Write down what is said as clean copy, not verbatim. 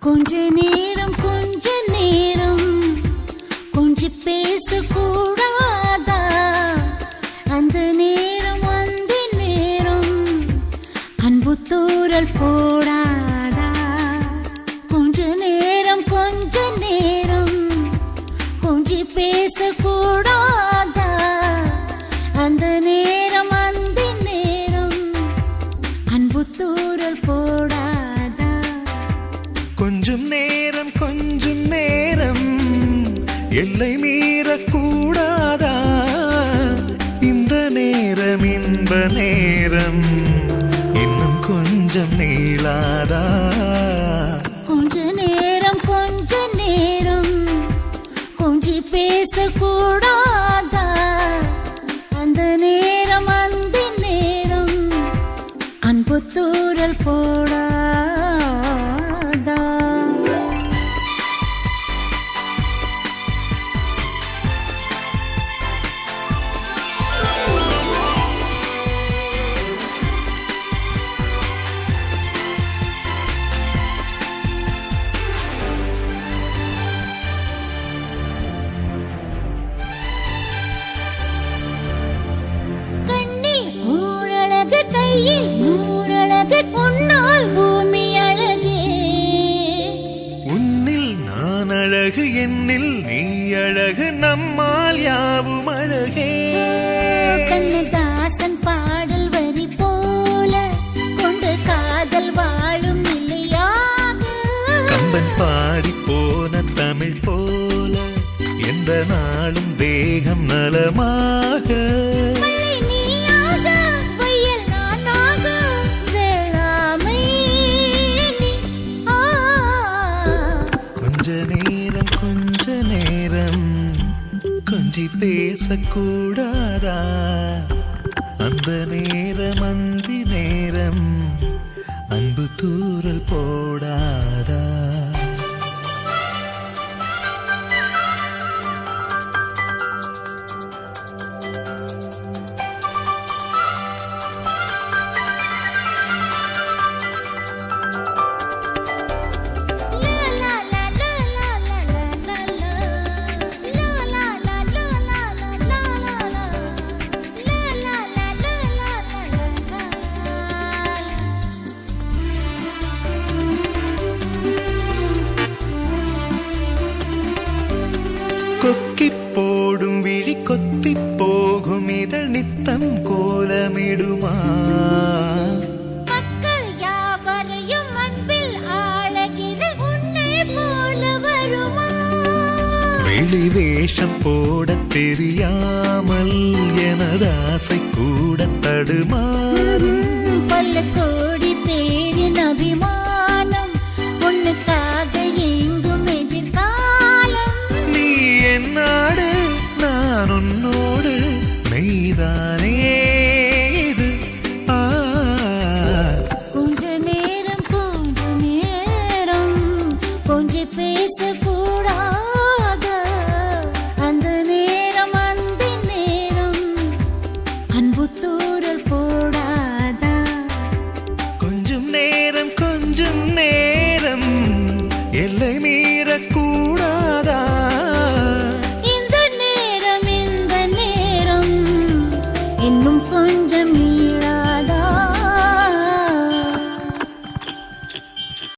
கொஞ்ச நேரம் கொஞ்சி பேசக்கூடாதா? அந்த நேரம் அன்பு தூரல் போடாதா? கொஞ்ச நேரம் கொஞ்சி பேசக்கூடாதா? அந்த நேரம் அன்பு தூரல் போடாதா? கொஞ்சம் நேரம் எல்லை மீறக்கூடாதா? இந்த நேரம் இன்ப நேரம் இன்னும் கொஞ்சம் நீளாதா? கொஞ்ச நேரம் கொஞ்சி பேசக்கூடாதா? அந்த நேரம் அன்பு தூரல் போடாதா? கையில் நூறழகு உன்னால் பூமி அழகே. உன்னில் நான் அழகு, என்னில் நீ அழகு, நம்மால் யாவும் அழகே. கண்ணதாசன் பாடல் வரி போல கொண்டு காதல் வாழும் நிலையாக, கம்பன் பாடி போன தமிழ் போல எந்த நாளும் தேகம் நலமாக. கொஞ்ச நேரம் கொஞ்சி பேசக்கூடாதா? அந்த நேரம் அன்பு தூரல் போடாதா? கொக்கி போடும் விழி கொத்தி போகும் இதழ் நித்தம் கோலமிடுமா? மக்கள் யாவரையும் அன்பில் ஆளகிற உன்னை போல வருமா? வெளி வேஷம் போட தெரியாமல் எனது ஆசை கூட தடுமாறும். பல கோடி பேரின் அபிமானம்